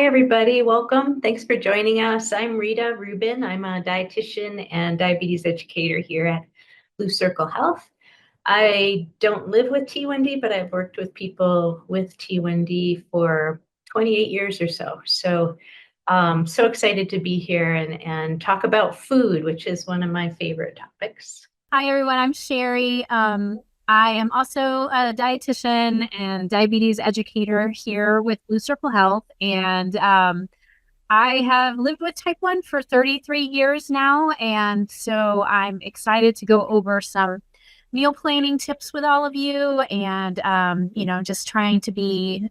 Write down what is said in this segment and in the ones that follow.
Hi, everybody. Welcome. Thanks for joining us. I'm Rita Rubin. I'm a dietitian and diabetes educator here at Blue Circle Health. I don't live with T1D, but I've worked with people with T1D for 28 years or so. So excited to be here and talk about food, which is one of my favorite topics. Hi, everyone. I'm Sherry. I am also a dietitian and diabetes educator here with Blue Circle Health. And I have lived with type 1 for 33 years now. And so I'm excited to go over some meal planning tips with all of you and, just trying to be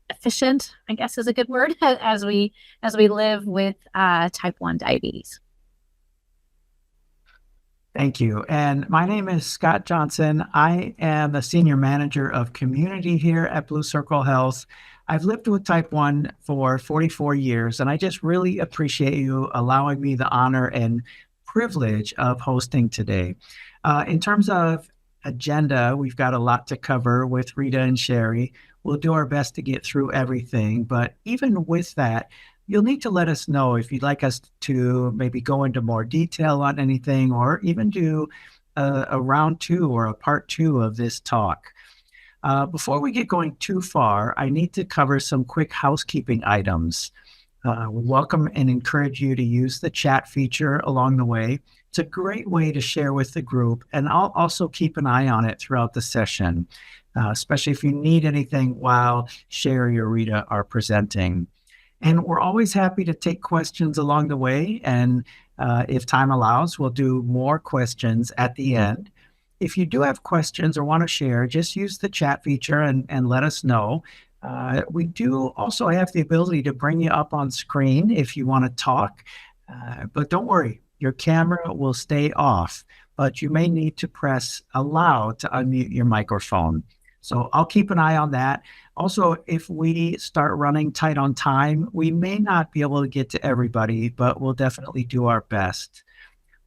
efficient, I guess is a good word, as we live with type 1 diabetes. Thank you. And my name is Scott Johnson. I am the Senior Manager of Community here at Blue Circle Health. I've lived with type 1 for 44 years, and I just really appreciate you allowing me the honor and privilege of hosting today. In terms of agenda, we've got a lot to cover with Rita and Sherry. We'll do our best to get through everything, but even with that, you'll need to let us know if you'd like us to maybe go into more detail on anything or even do a round two or a part two of this talk. Before we get going too far, I need to cover some quick housekeeping items. We welcome and encourage you to use the chat feature along the way. It's a great way to share with the group, and I'll also keep an eye on it throughout the session, especially if you need anything while Sherry or Rita are presenting. And we're always happy to take questions along the way. And if time allows, we'll do more questions at the end. If you do have questions or want to share, just use the chat feature and let us know. We do also have the ability to bring you up on screen if you want to talk. But don't worry, your camera will stay off, but you may need to press allow to unmute your microphone. So I'll keep an eye on that. Also, if we start running tight on time, we may not be able to get to everybody, but we'll definitely do our best.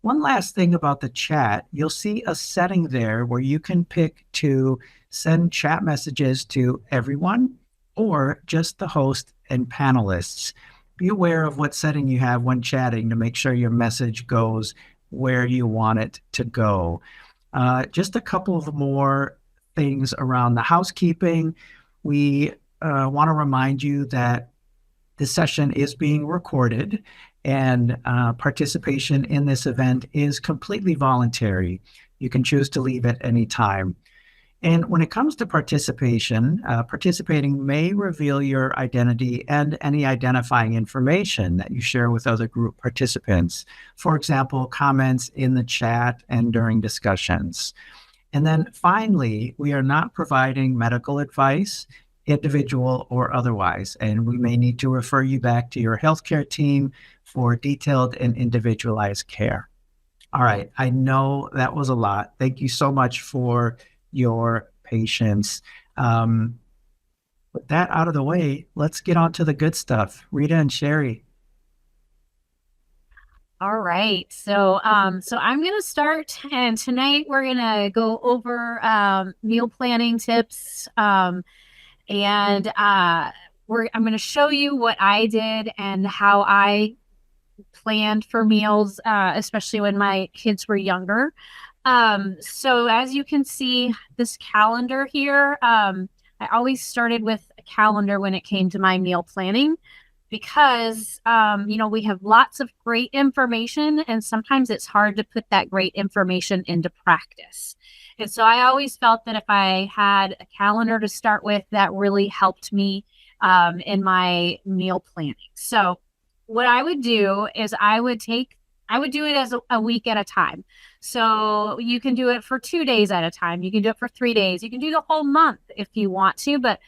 One last thing about the chat, you'll see a setting there where you can pick to send chat messages to everyone or just the host and panelists. Be aware of what setting you have when chatting to make sure your message goes where you want it to go. Just a couple of more things around the housekeeping. We want to remind you that this session is being recorded and participation in this event is completely voluntary. You can choose to leave at any time. And when it comes to participation, participating may reveal your identity and any identifying information that you share with other group participants. For example, comments in the chat and during discussions. And then finally, we are not providing medical advice, individual or otherwise, and we may need to refer you back to your healthcare team for detailed and individualized care. All right, I know that was a lot. Thank you so much for your patience. With that out of the way, let's get on to the good stuff. Rita and Sherry. All right. So I'm going to start, and tonight we're going to go over meal planning tips. I'm going to show you what I did and how I planned for meals, especially when my kids were younger. So as you can see, this calendar here, I always started with a calendar when it came to my meal planning. Because, we have lots of great information and sometimes it's hard to put that great information into practice. And so I always felt that if I had a calendar to start with, that really helped me in my meal planning. So what I would do is I would do it as a week at a time. So you can do it for 2 days at a time. You can do it for 3 days. You can do the whole month if you want to, but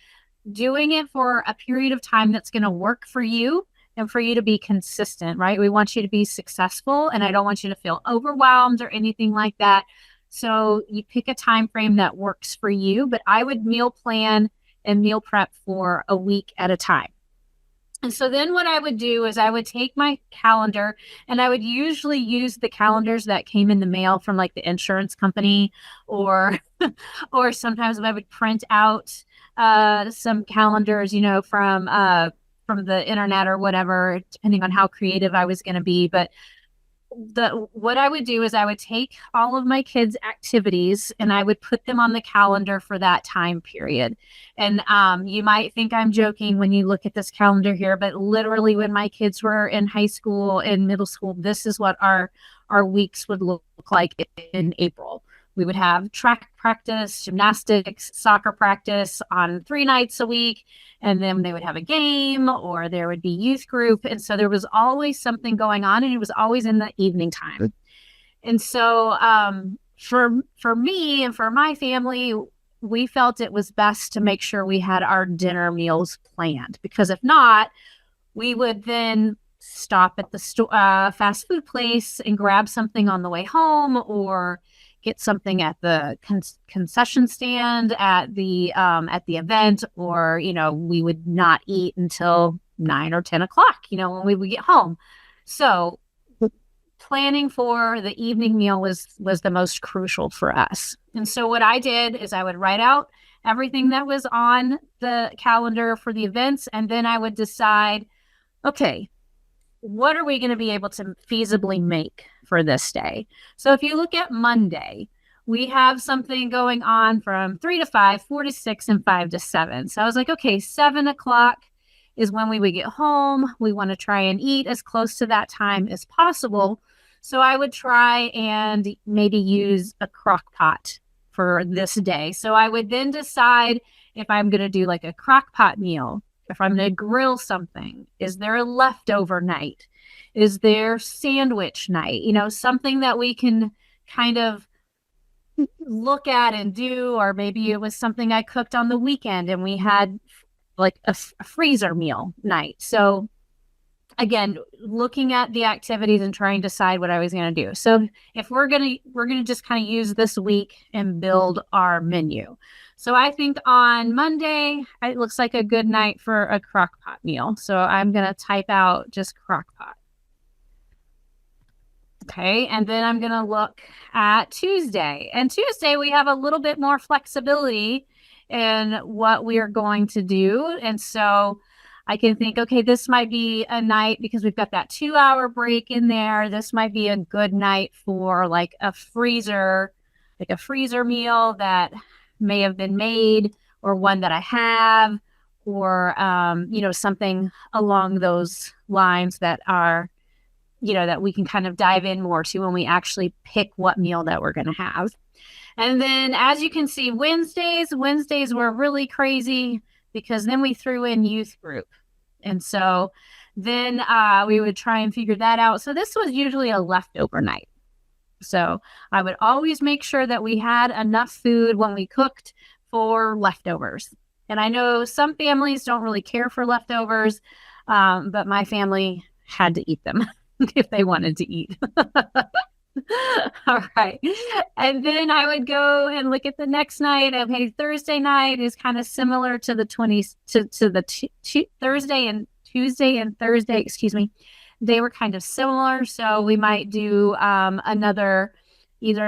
doing it for a period of time that's going to work for you and for you to be consistent, right? We want you to be successful, and I don't want you to feel overwhelmed or anything like that. So you pick a time frame that works for you, but I would meal plan and meal prep for a week at a time. And so then what I would do is I would take my calendar, and I would usually use the calendars that came in the mail from like the insurance company, or or sometimes I would print out some calendars, from from the internet or whatever, depending on how creative I was going to be. But what I would do is I would take all of my kids' activities and I would put them on the calendar for that time period. And you might think I'm joking when you look at this calendar here, but literally when my kids were in high school and middle school, this is what our weeks would look like in April. We would have track practice, gymnastics, soccer practice on 3 nights a week. And then they would have a game or there would be youth group. And so there was always something going on, and it was always in the evening time. And so for me and for my family, we felt it was best to make sure we had our dinner meals planned, because if not, we would then stop at the fast food place and grab something on the way home, or get something at the concession stand at the event, or, we would not eat until 9 or 10 o'clock, when we would get home. So planning for the evening meal was the most crucial for us. And so what I did is I would write out everything that was on the calendar for the events, and then I would decide, okay, what are we going to be able to feasibly make for this day? So if you look at Monday, we have something going on from 3 to 5, 4 to 6, and 5 to 7. So I was like, okay, 7 o'clock is when we would get home. We want to try and eat as close to that time as possible. So I would try and maybe use a crock pot for this day. So I would then decide if I'm going to do like a crock pot meal, if I'm going to grill something. Is there a leftover night? Is there sandwich night? Something that we can kind of look at and do, or maybe it was something I cooked on the weekend and we had like a freezer meal night. So again, looking at the activities and trying to decide what I was going to do. So if we're going to just kind of use this week and build our menu. So I think on Monday, it looks like a good night for a crock pot meal. So I'm going to type out just crock pot. Okay. And then I'm going to look at Tuesday. And Tuesday, we have a little bit more flexibility in what we are going to do. And so I can think, okay, this might be a night because we've got that 2-hour break in there. This might be a good night for like a freezer meal that may have been made, or one that I have, or, something along those lines that are, that we can kind of dive in more to when we actually pick what meal that we're going to have. And then as you can see, Wednesdays were really crazy because then we threw in youth group. And so then we would try and figure that out. So this was usually a leftover night. So I would always make sure that we had enough food when we cooked for leftovers. And I know some families don't really care for leftovers, but my family had to eat them if they wanted to eat. All right. And then I would go and look at the next night. Okay, Thursday night is kind of similar to the Thursday and Tuesday and Thursday, excuse me. They were kind of similar. So we might do either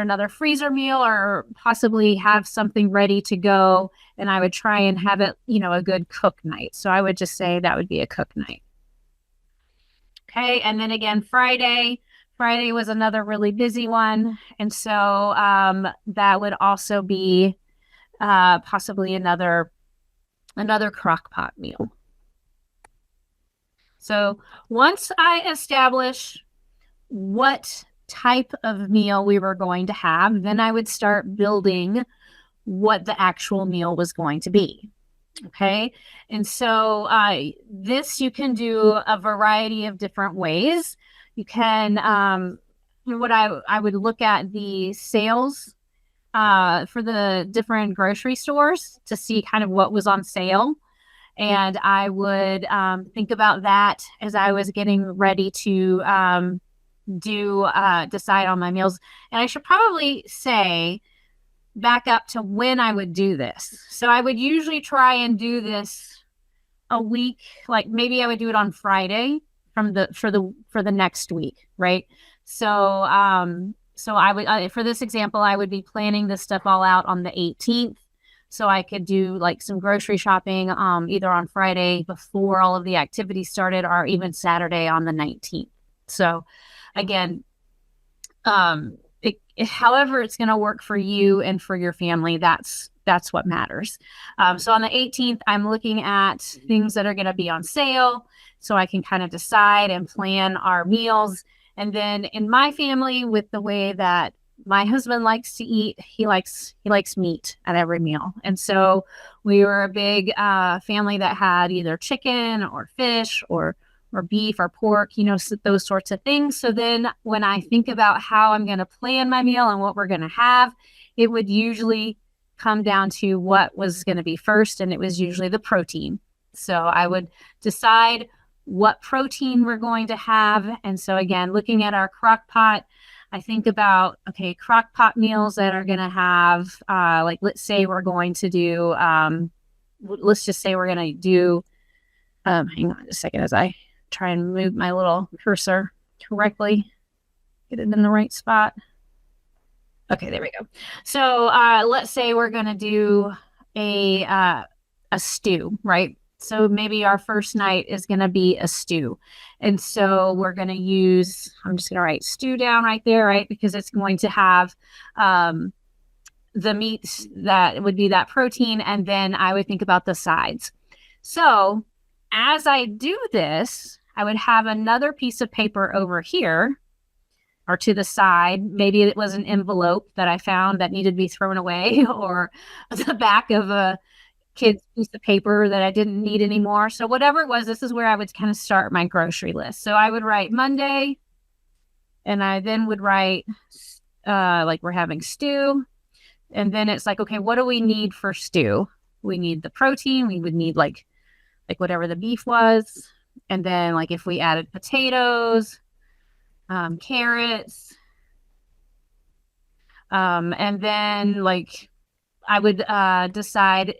another freezer meal or possibly have something ready to go. And I would try and have it, a good cook night. So I would just say that would be a cook night. Okay. And then again, Friday was another really busy one. And so that would also be possibly another crock pot meal. So once I establish what type of meal we were going to have, then I would start building what the actual meal was going to be. Okay. And so this you can do a variety of different ways. You can, what I would look at the sales for the different grocery stores to see kind of what was on sale. And I would think about that as I was getting ready to decide on my meals. And I should probably say back up to when I would do this. So I would usually try and do this a week, like maybe I would do it on Friday for the next week, right? So I would for this example, I would be planning this stuff all out on the 18th. so I could do like some grocery shopping either on Friday before all of the activities started or even Saturday on the 19th. So again, however it's going to work for you and for your family, that's what matters. So on the 18th, I'm looking at things that are going to be on sale so I can kind of decide and plan our meals. And then in my family, with the way that my husband likes to eat, he likes meat at every meal. And so we were a big family that had either chicken or fish or beef or pork, those sorts of things. So then when I think about how I'm going to plan my meal and what we're going to have, it would usually come down to what was going to be first. And it was usually the protein. So I would decide what protein we're going to have. And so again, looking at our crock pot, I think about, okay, crock pot meals that are going to have, like, let's say we're going to do, hang on a second as I try and move my little cursor correctly, get it in the right spot. Okay, there we go. So let's say we're going to do a stew, right? So maybe our first night is going to be a stew. And so we're going to use, I'm just going to write stew down right there, right? Because it's going to have the meats that would be that protein. And then I would think about the sides. So as I do this, I would have another piece of paper over here or to the side. Maybe it was an envelope that I found that needed to be thrown away, or the back of a kid's piece of paper that I didn't need anymore. So whatever it was, this is where I would kind of start my grocery list. So I would write Monday, and I then would write like we're having stew. And then it's like, okay, what do we need for stew? We need the protein. We would need like whatever the beef was. And then like if we added potatoes, carrots, and then like I would decide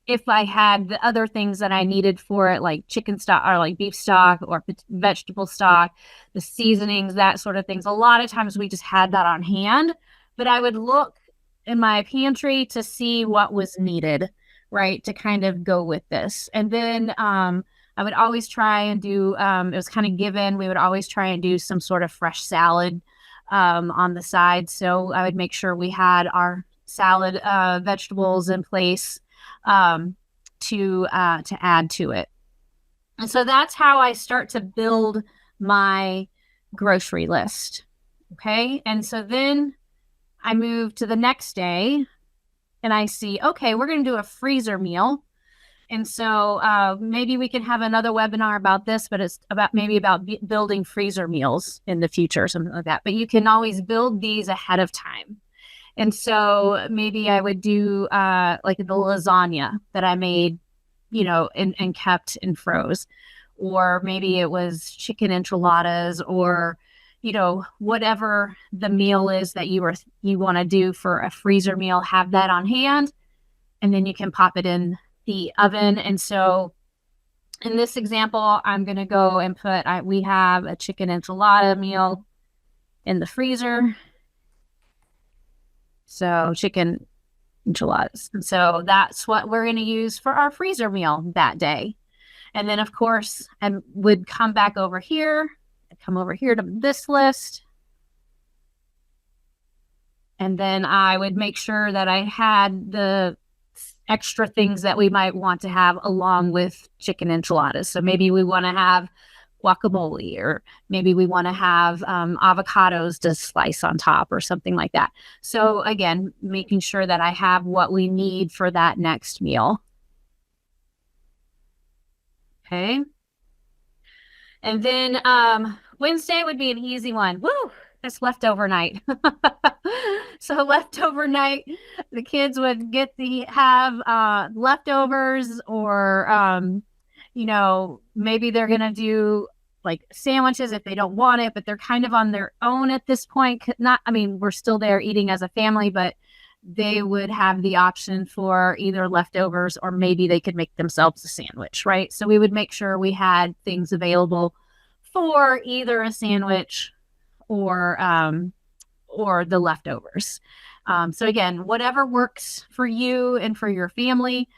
if I had the other things that I needed for it, like chicken stock or like beef stock or vegetable stock, the seasonings, that sort of things. A lot of times we just had that on hand, but I would look in my pantry to see what was needed, right, to kind of go with this. And then I would always try and do, it was kind of given, we would always try and do some sort of fresh salad on the side. So I would make sure we had our salad vegetables in place to add to it. And so that's how I start to build my grocery list. Okay. And so then I move to the next day and I see, okay, we're going to do a freezer meal. And so maybe we can have another webinar about this, but it's about building freezer meals in the future or something like that. But you can always build these ahead of time. And so maybe I would do like the lasagna that I made, and kept and froze. Or maybe it was chicken enchiladas, or, whatever the meal is that you want to do for a freezer meal, have that on hand. And then you can pop it in the oven. And so in this example, I'm going to go and we have a chicken enchilada meal in the freezer. So chicken enchiladas. And so that's what we're going to use for our freezer meal that day. And then, of course, I would come back over here, come over here to this list. And then I would make sure that I had the extra things that we might want to have along with chicken enchiladas. So maybe we want to have guacamole, or maybe we want to have avocados to slice on top or something like that. So again, making sure that I have what we need for that next meal. Okay. And then Wednesday would be an easy one. Woo! It's leftover night. So leftover night, the kids would get to have leftovers, or maybe they're going to do like sandwiches if they don't want it, but they're kind of on their own at this point. We're still there eating as a family, but they would have the option for either leftovers, or maybe they could make themselves a sandwich, right? So we would make sure we had things available for either a sandwich or the leftovers. So again, whatever works for you and for your family,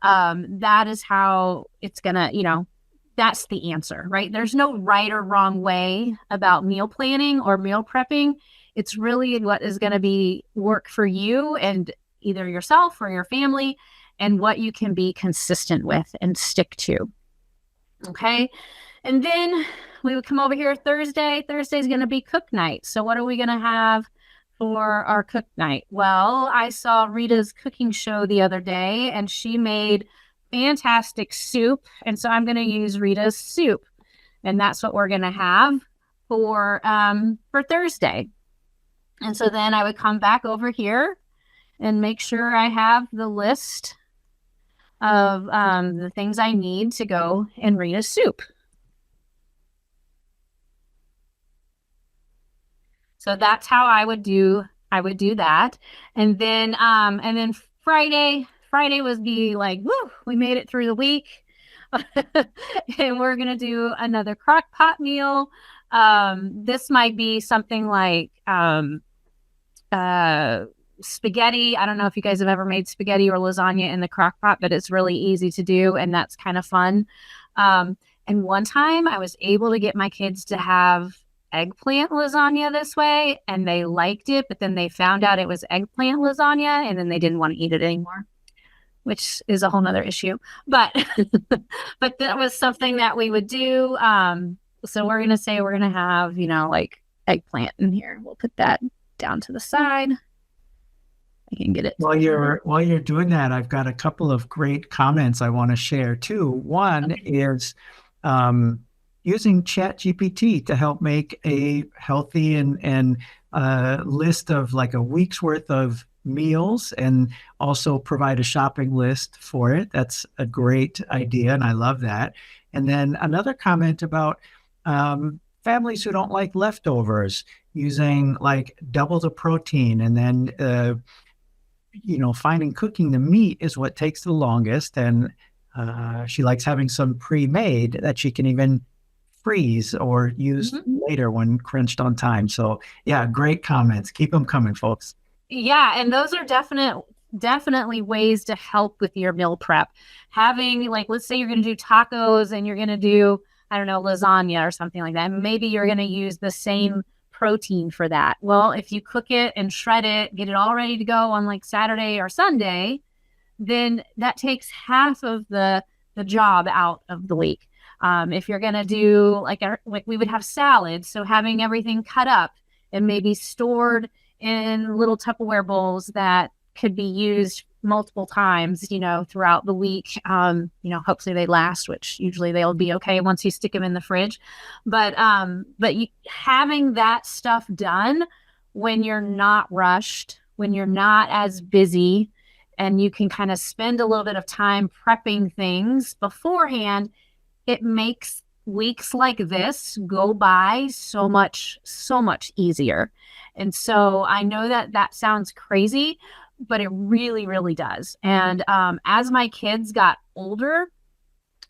that is how it's gonna, that's the answer, right? There's no right or wrong way about meal planning or meal prepping. It's really what is going to be work for you and either yourself or your family, and what you can be consistent with and stick to. Okay. And then we would come over here Thursday. Thursday is going to be cook night. So what are we going to have for our cook night? Well, I saw Rita's cooking show the other day, and she made fantastic soup. And so I'm going to use Rita's soup. And that's what we're going to have for Thursday. And so then I would come back over here and make sure I have the list of the things I need to go in Rita's soup. So that's how I would do that. And then Friday was be like, woo, we made it through the week. And we're gonna do another crock pot meal. This might be something like spaghetti. I don't know if you guys have ever made spaghetti or lasagna in the crock pot, but it's really easy to do, and that's kind of fun. And one time I was able to get my kids to have eggplant lasagna this way, and they liked it, but then they found out it was eggplant lasagna, and then they didn't want to eat it anymore, which is a whole nother issue. But but that was something that we would do. So we're gonna say we're gonna have, like eggplant in here. We'll put that down to the side. I can get it. While you're doing that, I've got a couple of great comments I want to share too. One is using ChatGPT to help make a healthy and list of like a week's worth of meals, and also provide a shopping list for it. That's a great idea, and I love that. And then another comment about families who don't like leftovers, using like double the protein, and then finding cooking the meat is what takes the longest, and she likes having some pre-made that she can even freeze or use later when crunched on time. So yeah, great comments. Keep them coming, folks. Yeah, and those are definitely ways to help with your meal prep. Having, like, let's say you're going to do tacos and you're going to do, I don't know, lasagna or something like that. Maybe you're going to use the same protein for that. Well, if you cook it and shred it, get it all ready to go on like Saturday or Sunday, then that takes half of the job out of the week. If you're going to do like we would have salad, so having everything cut up and maybe stored in little Tupperware bowls that could be used multiple times, throughout the week. Hopefully they last, which usually they'll be okay once you stick them in the fridge. But having that stuff done when you're not rushed, when you're not as busy, and you can kind of spend a little bit of time prepping things beforehand, it makes weeks like this go by so much easier. And so I know that sounds crazy, but it really, really does. And as my kids got older,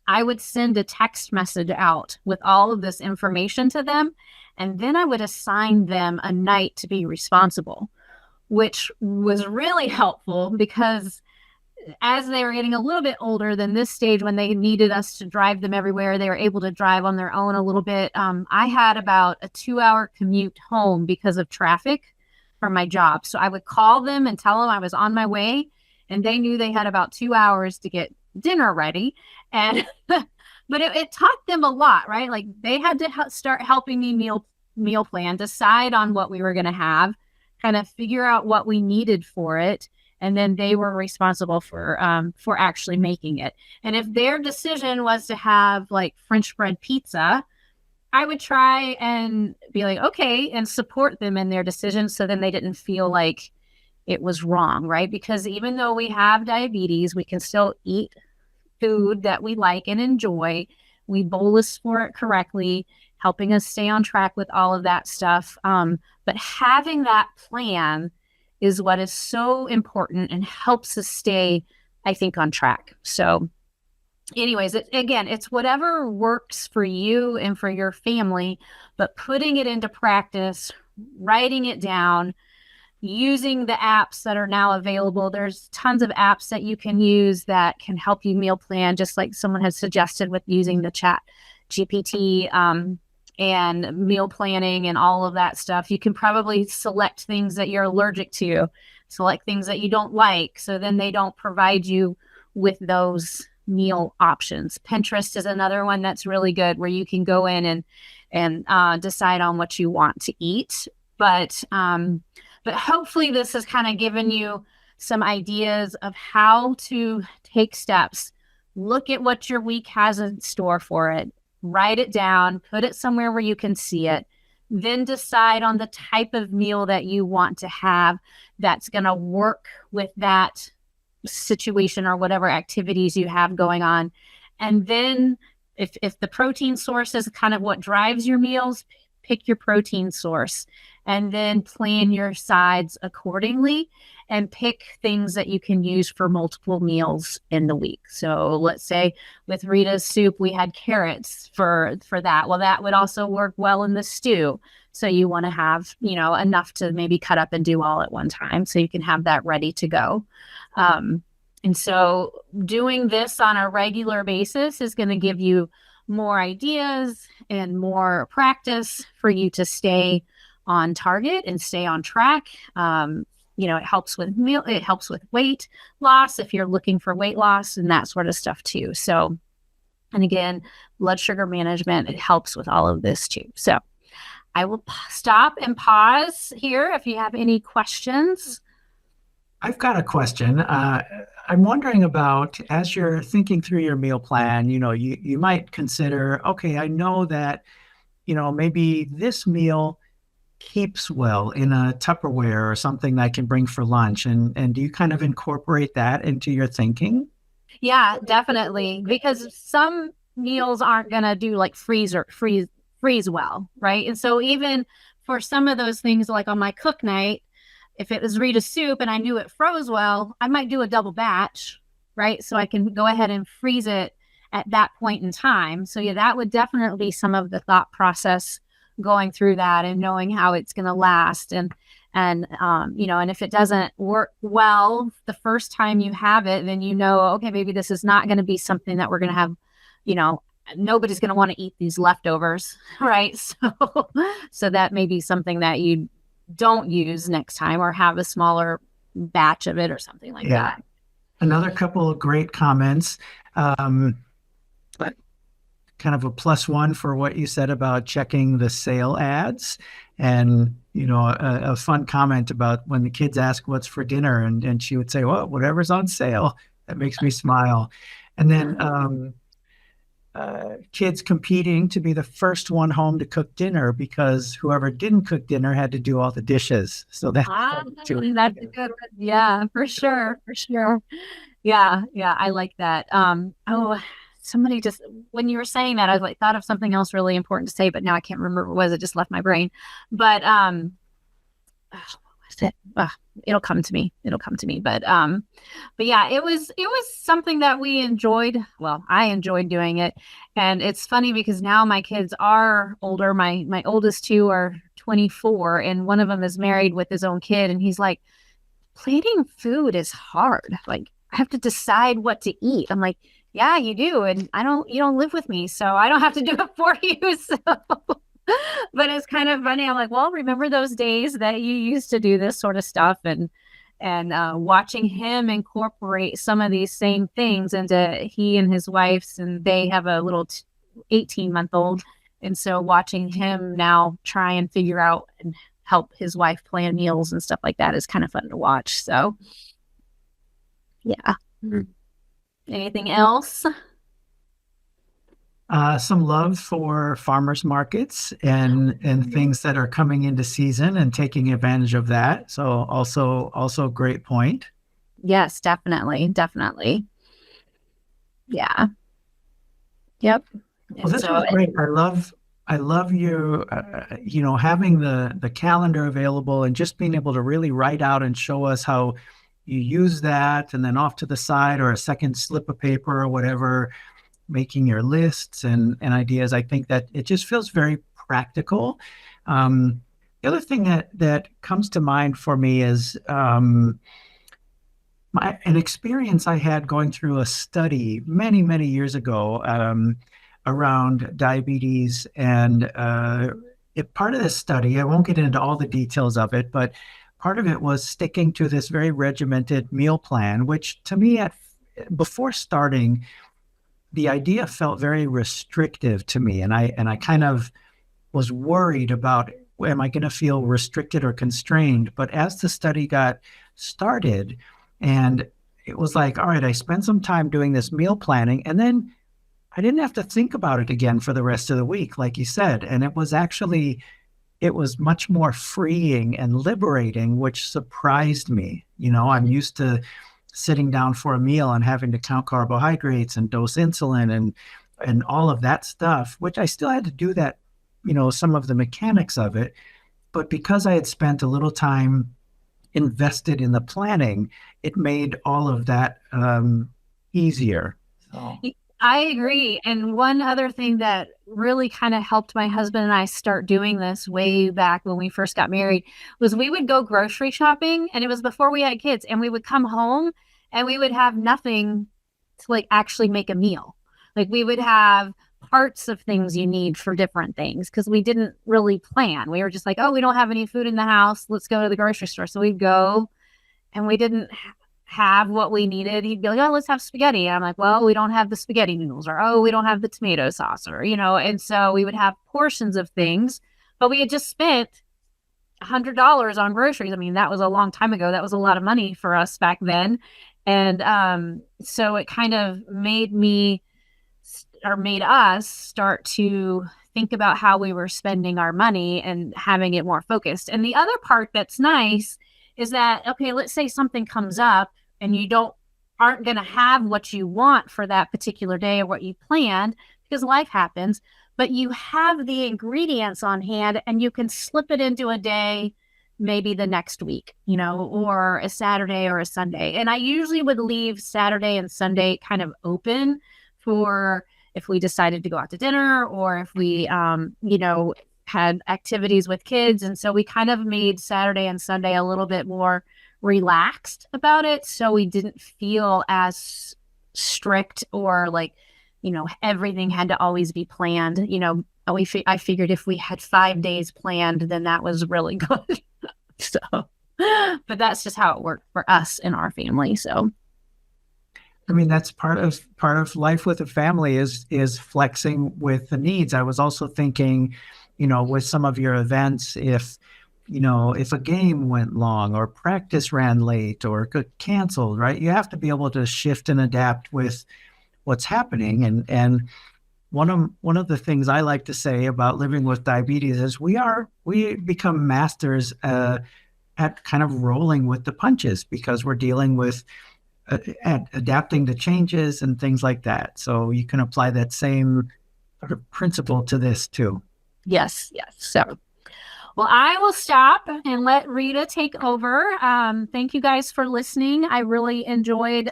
I would send a text message out with all of this information to them, and then I would assign them a night to be responsible, which was really helpful because as they were getting a little bit older than this stage, when they needed us to drive them everywhere, they were able to drive on their own a little bit. I had about a 2-hour commute home because of traffic from my job. So I would call them and tell them I was on my way, and they knew they had about 2 hours to get dinner ready. And but it taught them a lot, right? Like they had to start helping me meal plan, decide on what we were going to have, kind of figure out what we needed for it. And then they were responsible for actually making it. And if their decision was to have like French bread pizza, I would try and be like, okay, and support them in their decision, so then they didn't feel like it was wrong, right? Because even though we have diabetes, we can still eat food that we like and enjoy. We bolus for it correctly, helping us stay on track with all of that stuff. But having that plan is what is so important and helps us stay, I think, on track. So anyways, it's whatever works for you and for your family, but putting it into practice, writing it down, using the apps that are now available. There's tons of apps that you can use that can help you meal plan, just like someone has suggested with using the chat GPT and meal planning and all of that stuff. You can probably select things that you're allergic to, select things that you don't like, so then they don't provide you with those meal options. Pinterest is another one that's really good, where you can go in and decide on what you want to eat. But hopefully this has kind of given you some ideas of how to take steps. Look at what your week has in store for it. Write it down, put it somewhere where you can see it. Then decide on the type of meal that you want to have that's going to work with that situation or whatever activities you have going on. And then if the protein source is kind of what drives your meals, pick your protein source and then plan your sides accordingly and pick things that you can use for multiple meals in the week. So let's say with Rita's soup, we had carrots for that. Well, that would also work well in the stew. So you want to have, enough to maybe cut up and do all at one time, so you can have that ready to go. And so doing this on a regular basis is going to give you more ideas and more practice for you to stay on target and stay on track. It helps with it helps with weight loss if you're looking for weight loss and that sort of stuff too. So, and again, blood sugar management, it helps with all of this too. So I will stop and pause here if you have any questions. I've got a question. I'm wondering about, as you're thinking through your meal plan, you might consider, okay, I know that, maybe this meal keeps well in a Tupperware or something that I can bring for lunch. And do you kind of incorporate that into your thinking? Yeah, definitely. Because some meals aren't going to do like freeze well, right? And so even for some of those things, like on my cook night, if it was Rita soup and I knew it froze well, I might do a double batch, right? So I can go ahead and freeze it at that point in time. So yeah, that would definitely be some of the thought process going through that and knowing how it's going to last. And if it doesn't work well the first time you have it, then okay, maybe this is not going to be something that we're going to have, nobody's going to want to eat these leftovers, right? So that may be something that you don't use next time, or have a smaller batch of it or something like that. Another couple of great comments. But kind of a +1 for what you said about checking the sale ads, and a fun comment about when the kids ask what's for dinner, and she would say, well, whatever's on sale. That makes me smile. And then kids competing to be the first one home to cook dinner, because whoever didn't cook dinner had to do all the dishes. So that's that's a good one. Yeah, for sure. Yeah, I like that. Somebody just, when you were saying that, I was thought of something else really important to say, but now I can't remember what it was. It just left my brain. But what was it? It'll come to me. But yeah, it was something that we enjoyed. Well, I enjoyed doing it. And it's funny because now my kids are older. My oldest two are 24, and one of them is married with his own kid. And he's like, plating food is hard. Like, I have to decide what to eat. I'm like, yeah, you do. And you don't live with me, so I don't have to do it for you. So, but it's kind of funny. I'm like, well, remember those days that you used to do this sort of stuff, and watching him incorporate some of these same things into he and his wife's, and they have a little 18-month-old. And so watching him now try and figure out and help his wife plan meals and stuff like that is kind of fun to watch. So yeah. Anything else? Some love for farmers markets and things that are coming into season and taking advantage of that. So also great point. Yes, definitely. Yeah. Yep. Well, this was great. I love you, having the calendar available and just being able to really write out and show us how you use that, and then off to the side or a second slip of paper or whatever, making your lists and ideas. I think that it just feels very practical. The other thing that comes to mind for me is an experience I had going through a study many years ago around diabetes. And part of this study, I won't get into all the details of it, but part of it was sticking to this very regimented meal plan, which to me, before starting, the idea felt very restrictive to me. And I kind of was worried about, am I going to feel restricted or constrained? But as the study got started, and it was like, all right, I spent some time doing this meal planning, and then I didn't have to think about it again for the rest of the week, like you said. And it was much more freeing and liberating, which surprised me. I'm used to sitting down for a meal and having to count carbohydrates and dose insulin and all of that stuff, which I still had to do that, some of the mechanics of it. But because I had spent a little time invested in the planning, it made all of that easier. So. I agree. And one other thing that really kind of helped my husband and I start doing this way back when we first got married was we would go grocery shopping, and it was before we had kids, and we would come home and we would have nothing to like actually make a meal. Like we would have parts of things you need for different things because we didn't really plan. We were just like, oh, we don't have any food in the house. Let's go to the grocery store. So we'd go and we didn't have what we needed. He'd be like, oh, let's have spaghetti. And I'm like, well, we don't have the spaghetti noodles, or, oh, we don't have the tomato sauce, or, and so we would have portions of things, but we had just spent $100 on groceries. I mean, that was a long time ago. That was a lot of money for us back then. And so it kind of made us start to think about how we were spending our money and having it more focused. And the other part that's nice is that, okay, let's say something comes up and you aren't going to have what you want for that particular day or what you planned, because life happens, but you have the ingredients on hand and you can slip it into a day, maybe the next week, or a Saturday or a Sunday. And I usually would leave Saturday and Sunday kind of open for if we decided to go out to dinner, or if we, had activities with kids. And so we kind of made Saturday and Sunday a little bit more relaxed about it. So we didn't feel as strict or like, everything had to always be planned. I figured if we had 5 days planned, then that was really good. So, but that's just how it worked for us and our family. So. I mean, that's part of life with a family is flexing with the needs. I was also thinking, with some of your events, if a game went long or practice ran late or got canceled, right? You have to be able to shift and adapt with what's happening. And one of the things I like to say about living with diabetes is we become masters at kind of rolling with the punches, because we're dealing with adapting to changes and things like that. So you can apply that same sort of principle to this too. Yes. So, well, I will stop and let Rita take over. Thank you guys for listening. I really enjoyed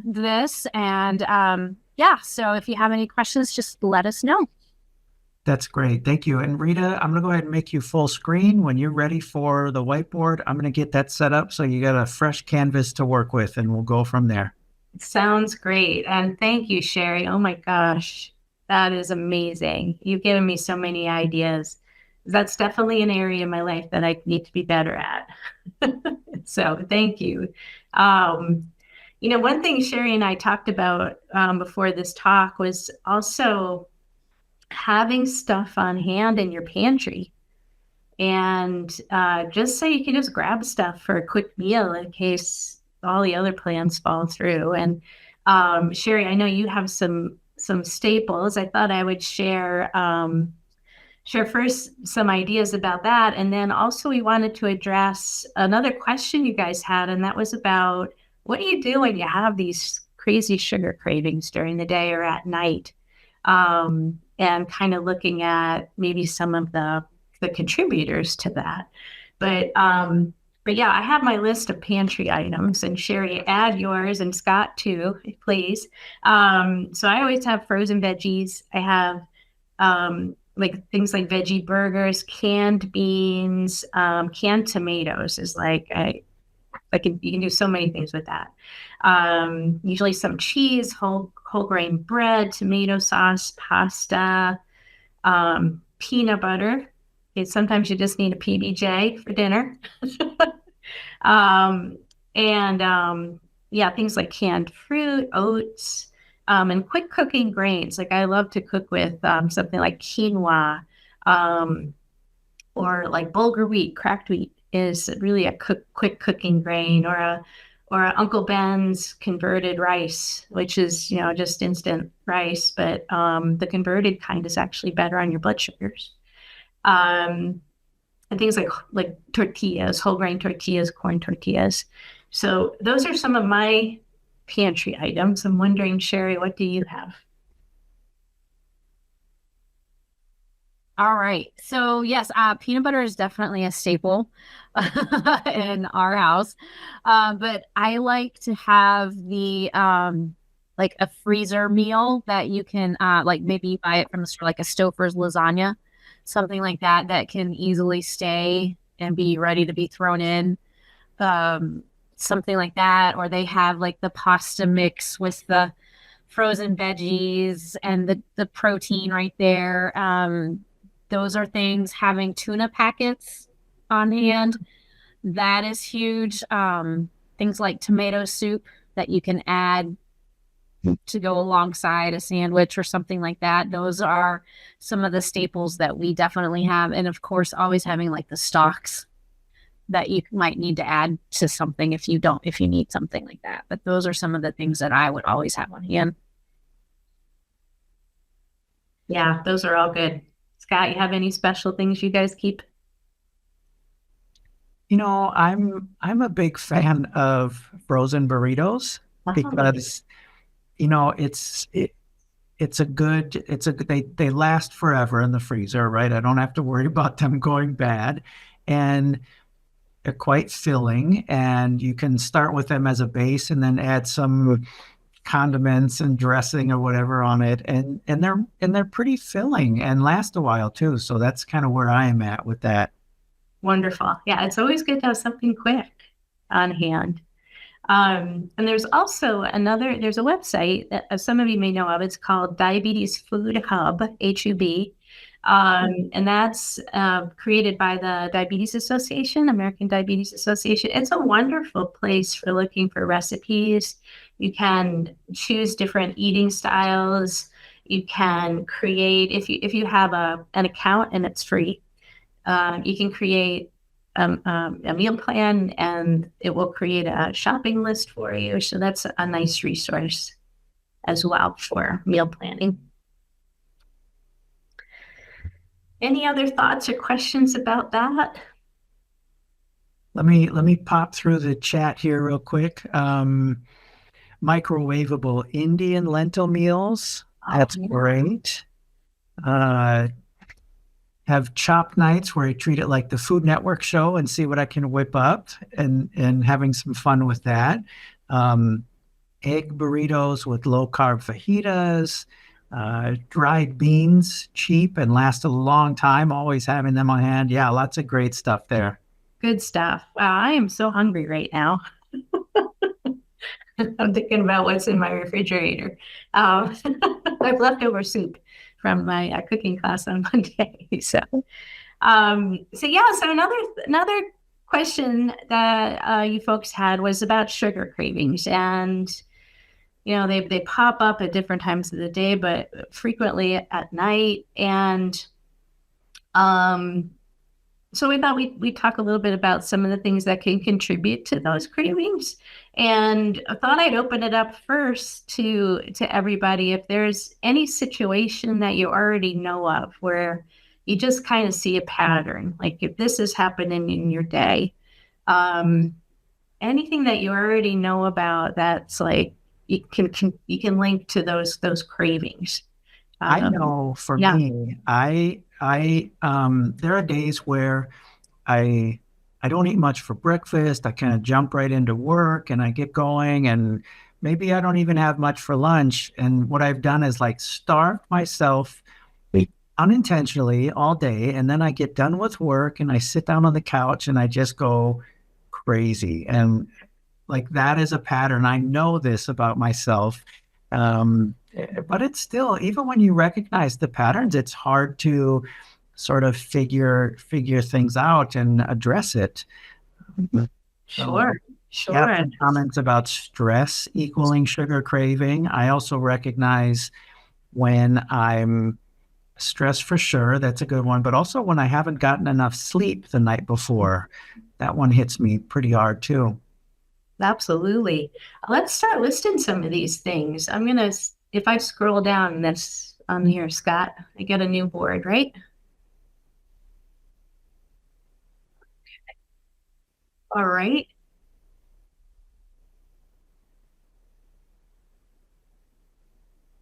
this. And so if you have any questions, just let us know. That's great. Thank you. And Rita, I'm going to go ahead and make you full screen. When you're ready for the whiteboard, I'm going to get that set up so you got a fresh canvas to work with, and we'll go from there. Sounds great. And thank you, Sherry. Oh my gosh, that is amazing. You've given me so many ideas. That's definitely an area in my life that I need to be better at. So thank you. One thing Sherry and I talked about before this talk was also having stuff on hand in your pantry, and just so you can just grab stuff for a quick meal in case all the other plans fall through. And Sherry, I know you have some staples. I thought I would share first some ideas about that, and then also we wanted to address another question you guys had, and that was about, what do you do when you have these crazy sugar cravings during the day or at night? And kind of looking at maybe some of the contributors to that. But yeah, I have my list of pantry items, and Sherry, add yours, and Scott too, please. So I always have frozen veggies. I have like things like veggie burgers, canned beans, canned tomatoes is you can do so many things with that. Usually some cheese, whole grain bread, tomato sauce, pasta, peanut butter. Okay, sometimes you just need a PBJ for dinner. And yeah, things like canned fruit, oats, and quick cooking grains. Like I love to cook with something like quinoa, or like bulgur wheat. Cracked wheat is really a quick cooking grain, or a Uncle Ben's converted rice, which is just instant rice, but the converted kind is actually better on your blood sugars. And things like tortillas, whole grain tortillas, corn tortillas. So those are some of my pantry items. I'm wondering, Sherry, what do you have? All right. So yes, peanut butter is definitely a staple in our house. But I like to have the like a freezer meal that you can like maybe buy it from the store, like a Stouffer's lasagna, something like that that can easily stay and be ready to be thrown in. Something like that. Or they have like the pasta mix with the frozen veggies and the protein right there. Those are things. Having tuna packets on hand, that is huge. Things like tomato soup that you can add to go alongside a sandwich or something like that. Those are some of the staples that we definitely have. And of course, always having like the stocks that you might need to add to something if you need something like that. But those are some of the things that I would always have on hand. Yeah, those are all good. Scott, you have any special things you guys keep? I'm a big fan of frozen burritos because they last forever in the freezer, right? I don't have to worry about them going bad, and they're quite filling, and you can start with them as a base and then add some condiments and dressing or whatever on it, and they're pretty filling and last a while too. So that's kind of where I am at with that. Wonderful. Yeah, it's always good to have something quick on hand. And there's also there's a website that some of you may know of. It's called Diabetes Food Hub, HUB. And that's created by the Diabetes Association, American Diabetes Association. It's a wonderful place for looking for recipes. You can choose different eating styles. You can create, if you have an account and it's free, you can create a meal plan, and it will create a shopping list for you. So that's a nice resource as well for meal planning. Any other thoughts or questions about that? Let me pop through the chat here real quick. Microwavable Indian lentil meals. That's great. Have chop nights where I treat it like the Food Network show and see what I can whip up, and having some fun with that. Egg burritos with low carb fajitas. Dried beans, cheap and last a long time, always having them on hand. Yeah, lots of great stuff there. Good stuff. Wow, I am so hungry right now. I'm thinking about what's in my refrigerator. I have leftover soup from my cooking class on Monday. So another question that you folks had was about sugar cravings, and they pop up at different times of the day, but frequently at night. And so we thought we'd talk a little bit about some of the things that can contribute to those cravings. And I thought I'd open it up first to everybody. If there's any situation that you already know of where you just kind of see a pattern, like if this is happening in your day, anything that you already know about that's like you can link to those cravings. I know for me, I there are days where I don't eat much for breakfast. I kind of jump right into work and I get going, and maybe I don't even have much for lunch. And what I've done is like starve myself unintentionally all day. And then I get done with work and I sit down on the couch and I just go crazy. And like that is a pattern. I know this about myself. But it's still, even when you recognize the patterns, it's hard to sort of figure things out and address it. Sure, You have sure. some comments about stress equaling sugar craving. I also recognize when I'm stressed for sure. That's a good one. But also when I haven't gotten enough sleep the night before, that one hits me pretty hard too. Absolutely. Let's start listing some of these things. If I scroll down this on here, Scott, I get a new board, right? All right.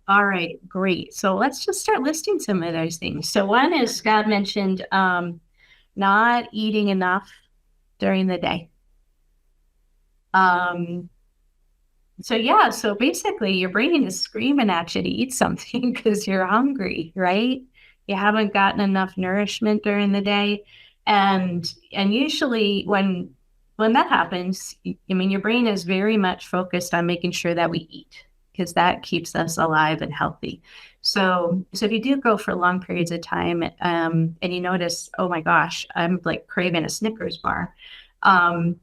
All right, great. So let's just start listing some of those things. So one is Scott mentioned not eating enough during the day. So basically your brain is screaming at you to eat something because you're hungry, right? You haven't gotten enough nourishment during the day. And usually when that happens, I mean, your brain is very much focused on making sure that we eat because that keeps us alive and healthy. So if you do go for long periods of time, and you notice, oh my gosh, I'm like craving a Snickers bar, a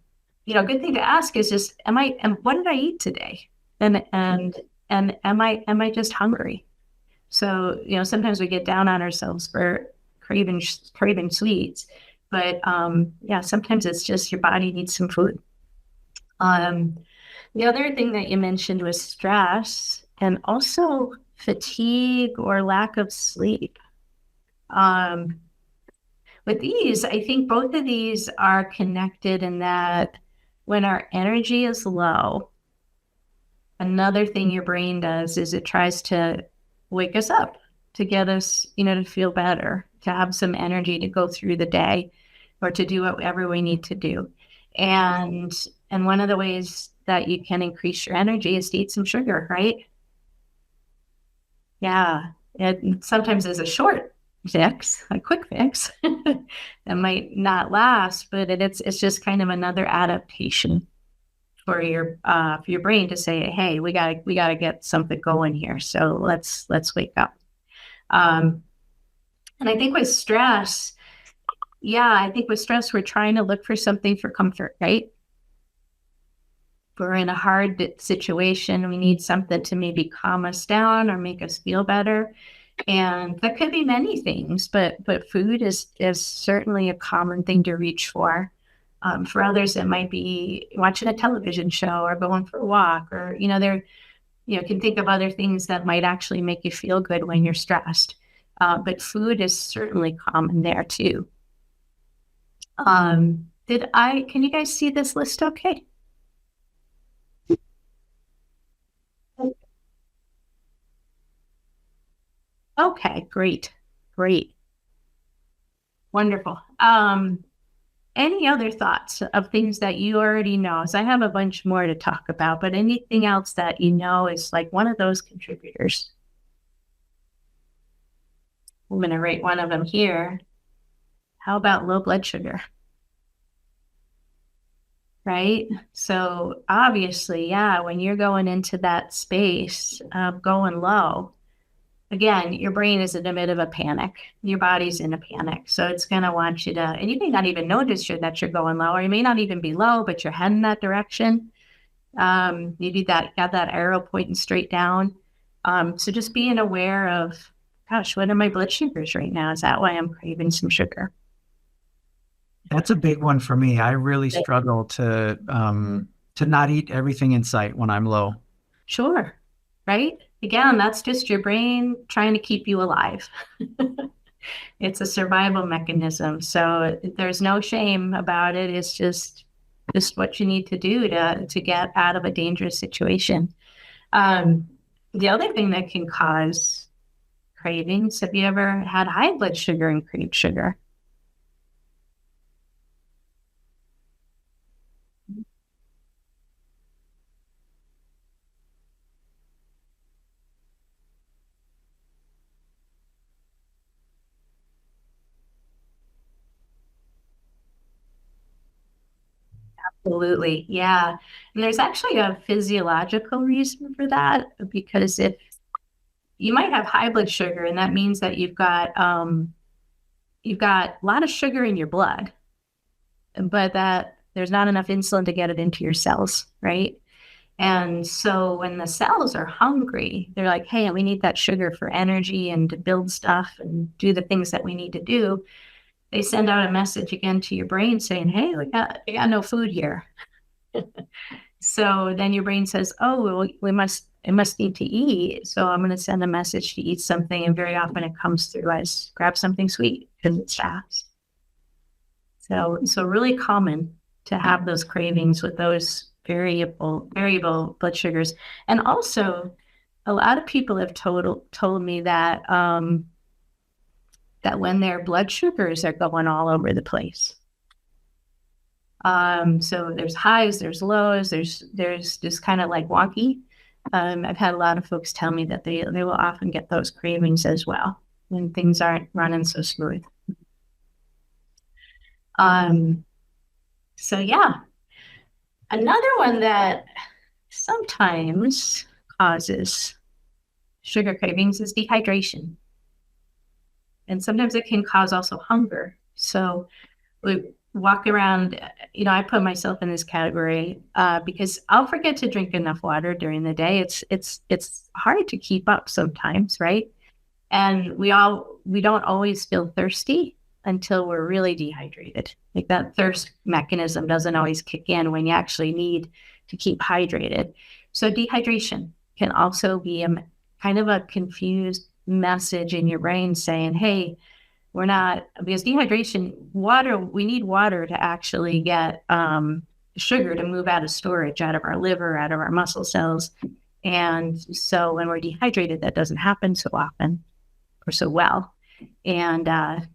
good thing to ask is just, what did I eat today? And am I just hungry? So, sometimes we get down on ourselves for craving sweets, but yeah, sometimes it's just your body needs some food. The other thing that you mentioned was stress and also fatigue or lack of sleep. With these, I think both of these are connected in that when our energy is low, another thing your brain does is it tries to wake us up to get us, to feel better, to have some energy to go through the day or to do whatever we need to do. And one of the ways that you can increase your energy is to eat some sugar, right? Yeah. It sometimes is a short fix, a quick fix that might not last, but it's just kind of another adaptation for your brain to say, hey, we gotta get something going here. So let's wake up. And I think with stress, we're trying to look for something for comfort, right? If we're in a hard situation, we need something to maybe calm us down or make us feel better. And that could be many things, but food is certainly a common thing to reach for. For others, it might be watching a television show or going for a walk, or can think of other things that might actually make you feel good when you're stressed. But food is certainly common there too. Can you guys see this list okay? Okay, great. Wonderful. Any other thoughts of things that you already know? So I have a bunch more to talk about, but anything else that is like one of those contributors? I'm going to write one of them here. How about low blood sugar? Right? So obviously, yeah, when you're going into that space of going low, again, your brain is in a bit of a panic. Your body's in a panic. So it's going to want you to, and you may not even notice that you're going low, or you may not even be low, but you're heading that direction. You do that, got that arrow pointing straight down. So just being aware of, gosh, what are my blood sugars right now? Is that why I'm craving some sugar? That's a big one for me. I really struggle to not eat everything in sight when I'm low. Sure. Right? Again, that's just your brain trying to keep you alive. It's a survival mechanism. So there's no shame about it. It's just what you need to do to get out of a dangerous situation. The other thing that can cause cravings, have you ever had high blood sugar and craved sugar? Absolutely. Yeah. And there's actually a physiological reason for that, because if you might have high blood sugar, and that means that you've got a lot of sugar in your blood, but that there's not enough insulin to get it into your cells, right? And so when the cells are hungry, they're like, hey, we need that sugar for energy and to build stuff and do the things that we need to do. They send out a message again to your brain saying, hey, we got no food here. So then your brain says, oh, well, it must need to eat. So I'm going to send a message to eat something. And very often it comes through as grab something sweet because it's fast. So really common to have those cravings with those variable blood sugars. And also a lot of people have told me that that when their blood sugars are going all over the place. So there's highs, there's lows, there's just kind of like wonky. I've had a lot of folks tell me that they will often get those cravings as well when things aren't running so smooth. So yeah, another one that sometimes causes sugar cravings is dehydration. And sometimes it can cause also hunger. So we walk around, I put myself in this category because I'll forget to drink enough water during the day. It's hard to keep up sometimes, right? And we don't always feel thirsty until we're really dehydrated. Like that thirst mechanism doesn't always kick in when you actually need to keep hydrated. So dehydration can also be a kind of a confused message in your brain saying, hey, we're not, because dehydration, we need water to actually get sugar to move out of storage, out of our liver, out of our muscle cells. And so when we're dehydrated, that doesn't happen so often or so well. And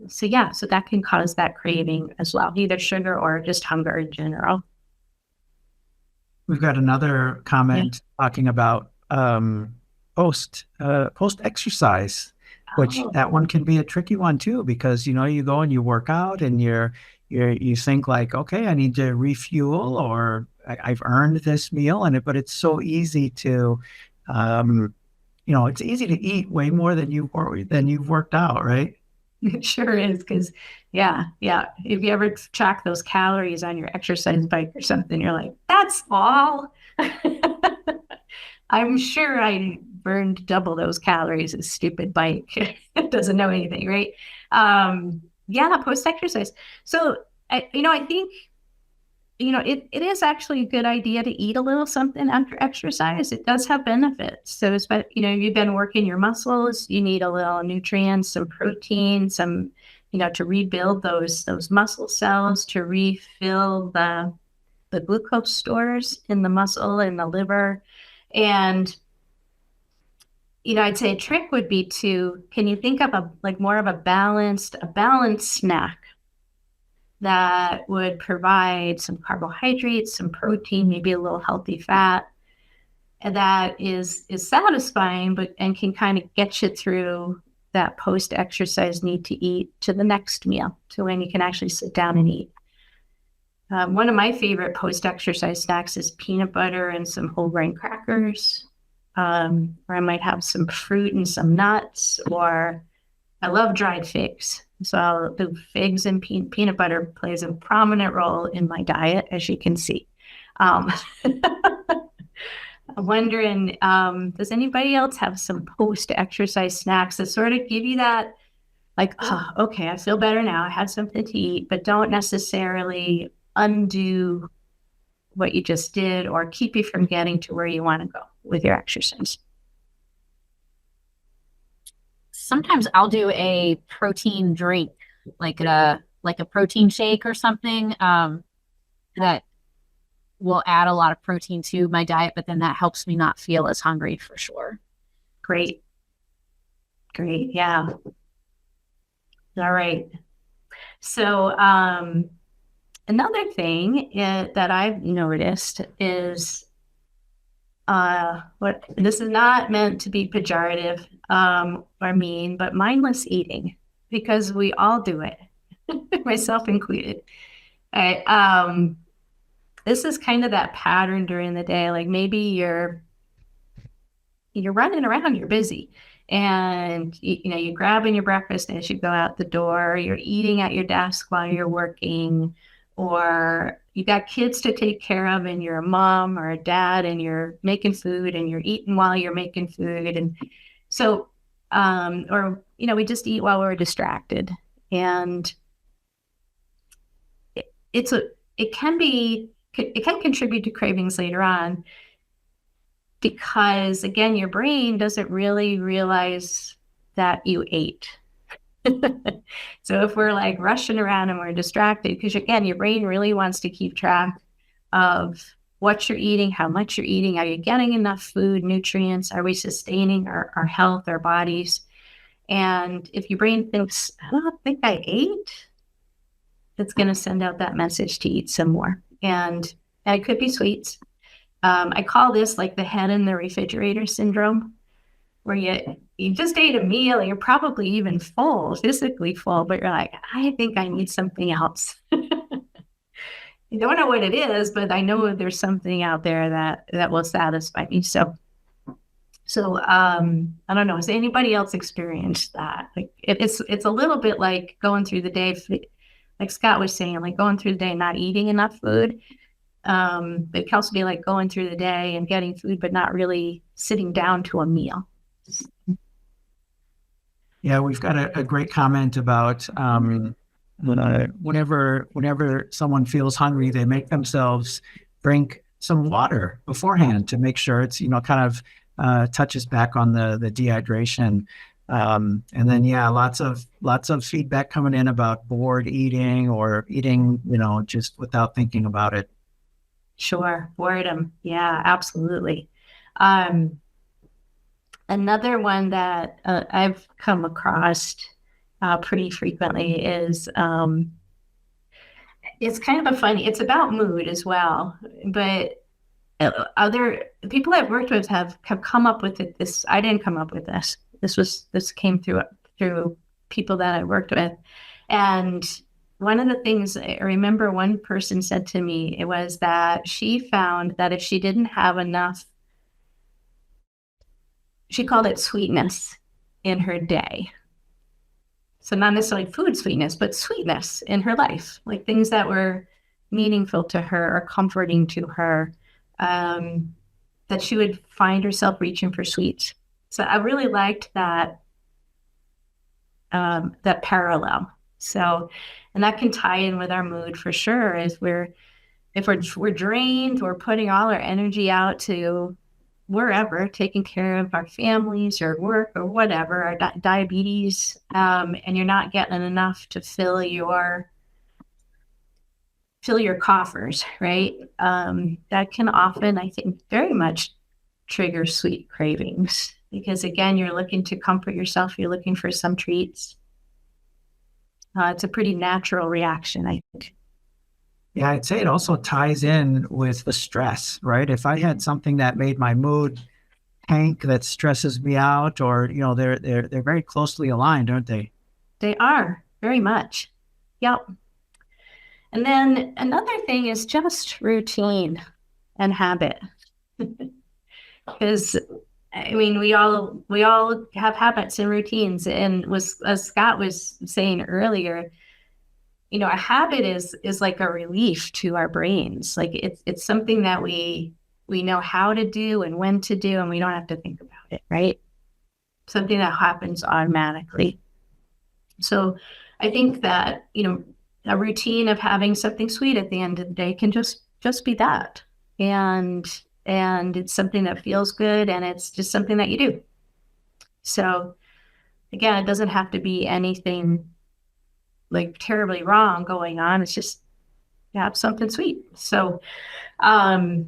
so that can cause that craving as well, either sugar or just hunger in general. We've got another comment talking about post exercise, which that one can be a tricky one too, because you go and you work out and you think like, okay, I need to refuel, or I've earned this meal, but it's so easy to it's easy to eat way more than you've worked out, right? It sure is, because if you ever track those calories on your exercise bike or something, you're like, that's all. I'm sure I burned double those calories. A stupid bike. It doesn't know anything, right? Post-exercise. So I think it is actually a good idea to eat a little something after exercise. It does have benefits. So you've been working your muscles, you need a little nutrients, some protein, some to rebuild those muscle cells, to refill the glucose stores in the muscle and the liver. And I'd say a trick would be can you think of more of a balanced snack that would provide some carbohydrates, some protein, maybe a little healthy fat, and that is satisfying, and can kind of get you through that post-exercise need to eat to the next meal, to when you can actually sit down and eat. One of my favorite post-exercise snacks is peanut butter and some whole grain crackers, or I might have some fruit and some nuts, or I love dried figs. So I'll do figs, and peanut butter plays a prominent role in my diet, as you can see. I'm wondering, does anybody else have some post-exercise snacks that sort of give you that, like, okay, I feel better now, I had something to eat, but don't necessarily undo what you just did or keep you from getting to where you want to go with your exercise? Sometimes I'll do a protein drink, like a protein shake or something, that will add a lot of protein to my diet, but then that helps me not feel as hungry for sure. Great. Yeah. All right. So another thing that I've noticed is this is not meant to be pejorative or mean, but mindless eating, because we all do it, myself included. Right? this is kind of that pattern during the day. Like maybe you're running around, you're busy, and you're grabbing your breakfast as you go out the door, you're eating at your desk while you're working, or you got kids to take care of and you're a mom or a dad and you're making food and you're eating while you're making food. And so, or, we just eat while we're distracted. And it can contribute to cravings later on, because again, your brain doesn't really realize that you ate. So if we're like rushing around and we're distracted, because again, your brain really wants to keep track of what you're eating, how much you're eating, are you getting enough food, nutrients, are we sustaining our health, our bodies? And if your brain thinks, I don't think I ate, it's going to send out that message to eat some more. And it could be sweets. I call this like the head in the refrigerator syndrome, where you just ate a meal, you're probably even full, physically full, but you're like, I think I need something else. I don't know what it is, but I know there's something out there that will satisfy me. So I don't know. Has anybody else experienced that? Like it's a little bit like going through the day, like Scott was saying, like going through the day and not eating enough food. It can also be like going through the day and getting food, but not really sitting down to a meal. Yeah, we've got a great comment about whenever someone feels hungry, they make themselves drink some water beforehand to make sure it's, kind of touches back on the dehydration. And then, lots of feedback coming in about bored eating or eating, just without thinking about it. Sure. Boredom. Yeah, absolutely. Another one that I've come across pretty frequently is, it's kind of it's about mood as well, but other people I've worked with have come up with it. I didn't come up with this. This came through people that I worked with. And one of the things I remember one person said to me, it was that she found that if she didn't have enough, she called it sweetness in her day. So not necessarily food sweetness, but sweetness in her life, like things that were meaningful to her or comforting to her, that she would find herself reaching for sweets. So I really liked that parallel. So, and that can tie in with our mood for sure. If we're drained, we're putting all our energy out to wherever, taking care of our families or work or whatever, our diabetes, and you're not getting enough to fill your coffers, right? That can often, I think, very much trigger sweet cravings, because again, you're looking to comfort yourself, you're looking for some treats. It's a pretty natural reaction, I think. Yeah, I'd say it also ties in with the stress, right? If I had something that made my mood tank, that stresses me out, or they're very closely aligned, aren't they? They are, very much. Yep. And then another thing is just routine and habit. Because I mean, we all have habits and routines, and as Scott was saying earlier, a habit is like a relief to our brains. Like it's something that we know how to do and when to do, and we don't have to think about it, right? Something that happens automatically. So I think that, a routine of having something sweet at the end of the day can just be that. And it's something that feels good, and it's just something that you do. So again, it doesn't have to be anything like terribly wrong going on. It's just have something sweet. So I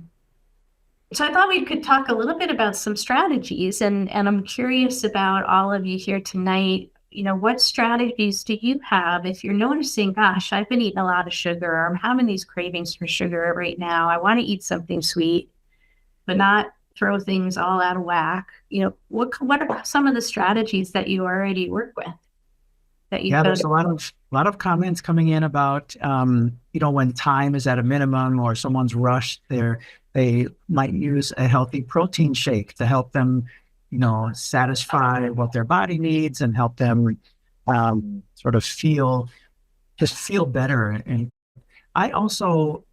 thought we could talk a little bit about some strategies, and I'm curious about all of you here tonight. What strategies do you have if you're noticing, gosh, I've been eating a lot of sugar, or I'm having these cravings for sugar right now. I want to eat something sweet, but not throw things all out of whack. What are some of the strategies that you already work with? that you Yeah, found? there's a lot of comments coming in about when time is at a minimum or someone's rushed, they might use a healthy protein shake to help them, satisfy what their body needs and help them sort of feel better. And I also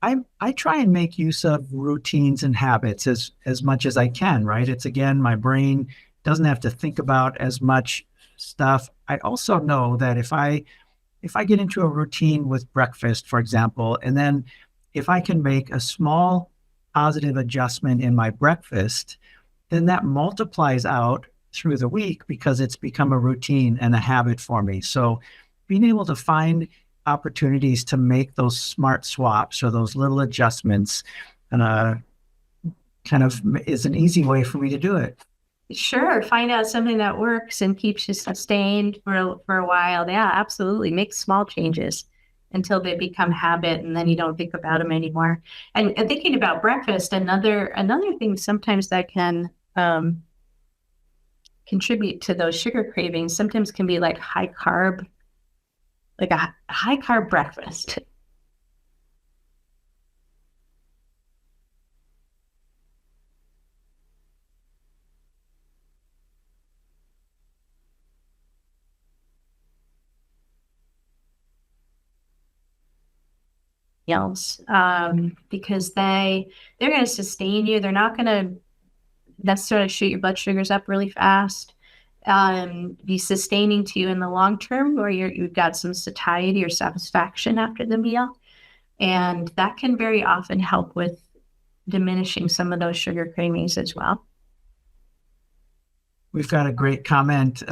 I try and make use of routines and habits as much as I can, right? It's again, my brain doesn't have to think about as much stuff. I also know that if I get into a routine with breakfast, for example, and then if I can make a small positive adjustment in my breakfast, then that multiplies out through the week because it's become a routine and a habit for me. So being able to find opportunities to make those smart swaps or those little adjustments kind of is an easy way for me to do it. Sure, find out something that works and keeps you sustained for a while. Yeah, absolutely. Make small changes until they become habit, and then you don't think about them anymore. And thinking about breakfast, another thing sometimes that can contribute to those sugar cravings sometimes can be like a high carb breakfast. Else, because they're going to sustain you. They're not going to necessarily shoot your blood sugars up really fast. Be sustaining to you in the long term, where you've got some satiety or satisfaction after the meal, and that can very often help with diminishing some of those sugar cravings as well. We've got a great comment.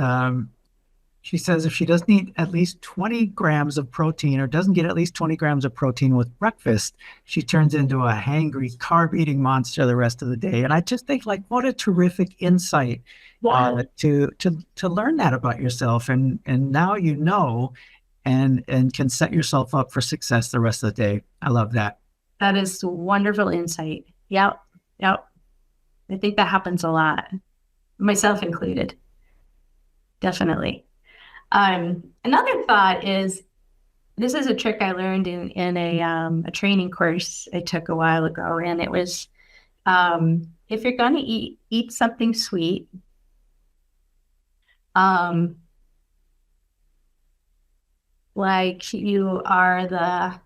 She says if she doesn't eat at least 20 grams of protein or doesn't get at least 20 grams of protein with breakfast, she turns into a hangry, carb-eating monster the rest of the day. And I just think, like, what a terrific insight to learn that about yourself. And now you know and can set yourself up for success the rest of the day. I love that. That is wonderful insight. Yep. I think that happens a lot, myself included. Definitely. Another thought is, this is a trick I learned in a training course I took a while ago, and it was, if you're going to eat something sweet, like you are the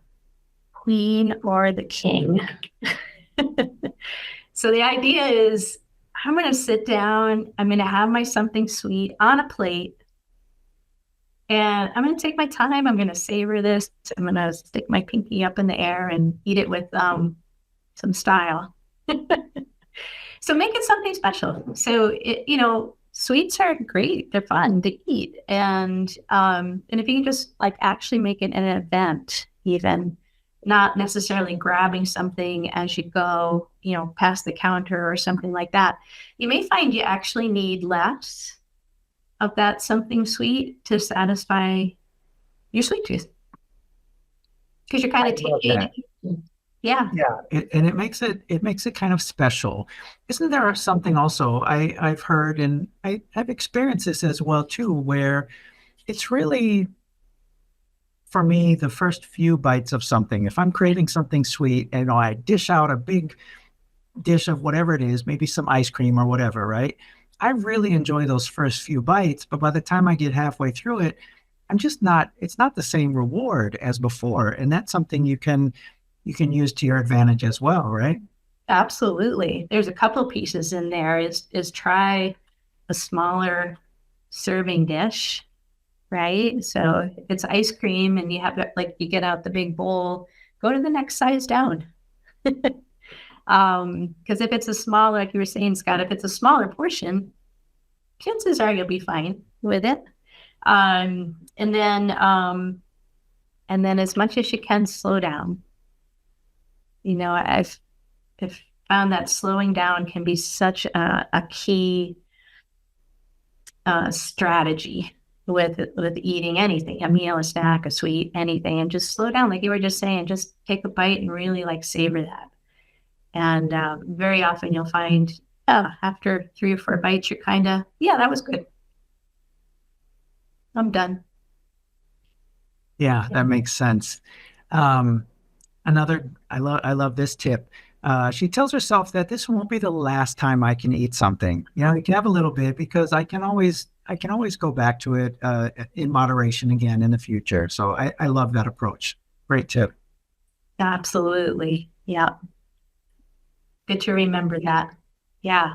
queen or the king. So the idea is, I'm going to sit down, I'm going to have my something sweet on a plate, and I'm going to take my time. I'm going to savor this. I'm going to stick my pinky up in the air and eat it with some style. So make it something special. So, sweets are great. They're fun to eat. And if you can just like actually make it an event, even not necessarily grabbing something as you go, past the counter or something like that, you may find you actually need less of that something sweet to satisfy your sweet tooth, because you're kind of taking it. Yeah. And it makes it kind of special. Isn't there something also I've heard, and I've experienced this as well too, where it's really, for me, the first few bites of something, if I'm craving something sweet and I dish out a big dish of whatever it is, maybe some ice cream or whatever, right? I really enjoy those first few bites, but by the time I get halfway through it, it's not the same reward as before. And that's something you can use to your advantage as well, right? Absolutely. There's a couple pieces in there. Is try a smaller serving dish, right? So if it's ice cream and you have you get out the big bowl, go to the next size down. Because if it's a smaller, like you were saying, Scott, if it's a smaller portion, chances are you'll be fine with it. And then as much as you can, slow down. I've found that slowing down can be such a key strategy with eating anything, a meal, a snack, a sweet, anything, and just slow down. Like you were just saying, just take a bite and really savor that. And very often you'll find after 3 or 4 bites, you're kind of, that was good. I'm done. Yeah, that makes sense. Um, I love this tip. She tells herself that this won't be the last time I can eat something. You know, you can have a little bit because I can always go back to it in moderation again in the future. So I love that approach. Great tip. Absolutely. Yeah. Good to remember that. Yeah.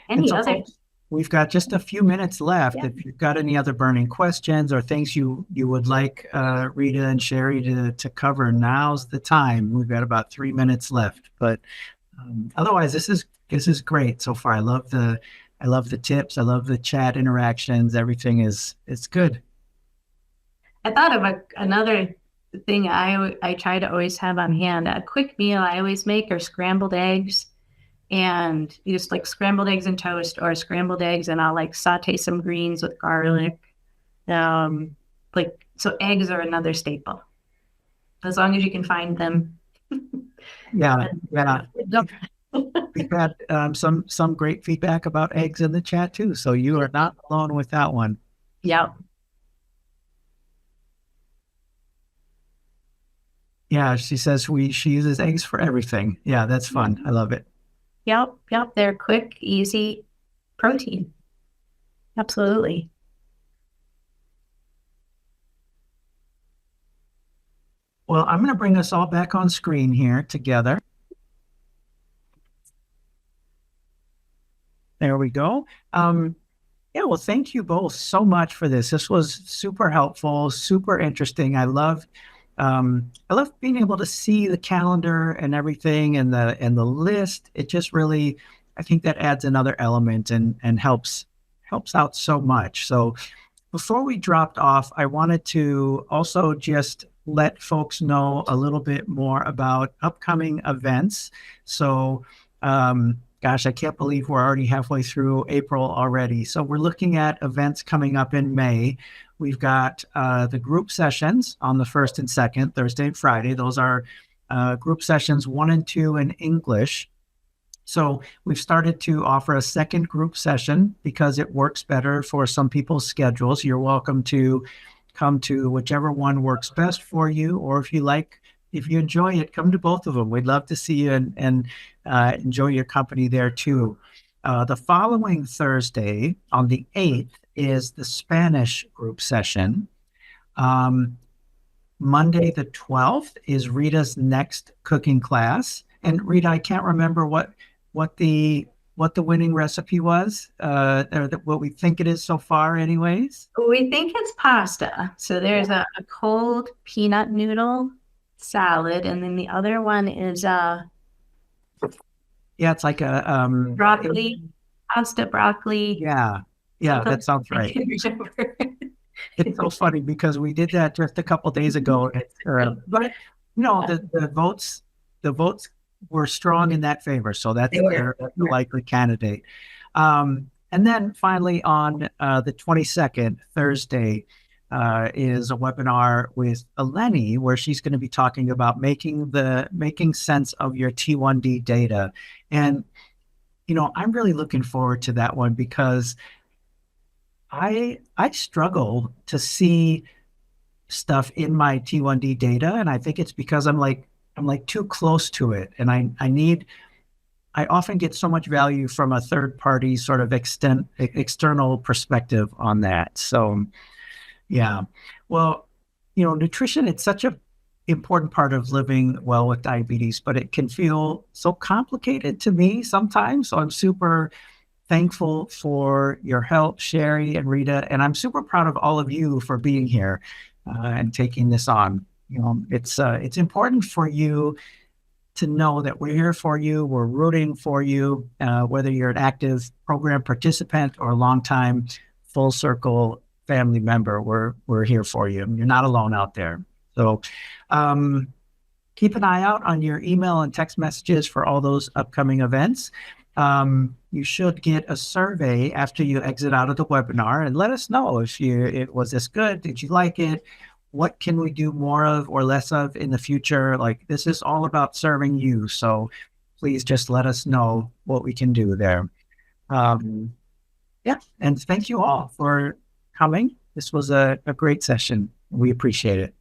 And Any so, other? folks, we've got just a few minutes left. Yeah. If you've got any other burning questions or things you would like Rita and Sherry to cover, now's the time. We've got about 3 minutes left. But otherwise, this is great so far. I love the tips. I love the chat interactions. Everything is good. I thought of another thing I try to always have on hand. A quick meal I always make are scrambled eggs, and you just like scrambled eggs and toast, or scrambled eggs, and I'll like saute some greens with garlic. Like so, eggs are another staple as long as you can find them. Yeah, yeah. We've had some great feedback about eggs in the chat too. So you are not alone with that one. Yep. Yeah, she says she uses eggs for everything. Yeah, that's fun. I love it. Yep. Yep. They're quick, easy protein. Absolutely. Well, I'm going to bring us all back on screen here together. There we go. Yeah, well, thank you both so much for this. This was super helpful, super interesting. I love being able to see the calendar and everything and the list. It just really, I think that adds another element and helps out so much. So before we dropped off, I wanted to also just let folks know a little bit more about upcoming events. So, gosh, I can't believe we're already halfway through April already. So we're looking at events coming up in May. We've got the group sessions on the 1st and 2nd, Thursday and Friday. Those are group sessions 1 and 2 in English. So we've started to offer a second group session because it works better for some people's schedules. You're welcome to come to whichever one works best for you, or if you enjoy it, come to both of them. We'd love to see you and enjoy your company there too. The following Thursday, on the 8th, is the Spanish group session. Monday, the 12th, is Rita's next cooking class. And Rita, I can't remember what the winning recipe was, or what we think it is so far, anyways. We think it's pasta. So there's a cold peanut noodle salad, and then the other one is it's like a broccoli, pasta broccoli. Yeah, that sounds right. It's so funny because we did that just a couple days ago, but the votes were strong in that favor, so that's the likely candidate. And then finally on the 22nd, Thursday, is a webinar with Eleni where she's going to be talking about making sense of your T1D data. And I'm really looking forward to that one because I struggle to see stuff in my T1D data, and I think it's because I'm like too close to it, and I often get so much value from a third party sort of external perspective on that. So yeah, well, nutrition, it's such a important part of living well with diabetes, but it can feel so complicated to me sometimes. So I'm super thankful for your help, Sherry and Rita, and I'm super proud of all of you for being here and taking this on. It's important for you to know that we're here for you. We're rooting for you, whether you're an active program participant or a longtime Full Circle family member. We're here for you. You're not alone out there. So keep an eye out on your email and text messages for all those upcoming events. You should get a survey after you exit out of the webinar and let us know if it was this good. Did you like it? What can we do more of or less of in the future? Like, this is all about serving you. So please just let us know what we can do there. Yeah. And thank you all for coming. This was a great session. We appreciate it.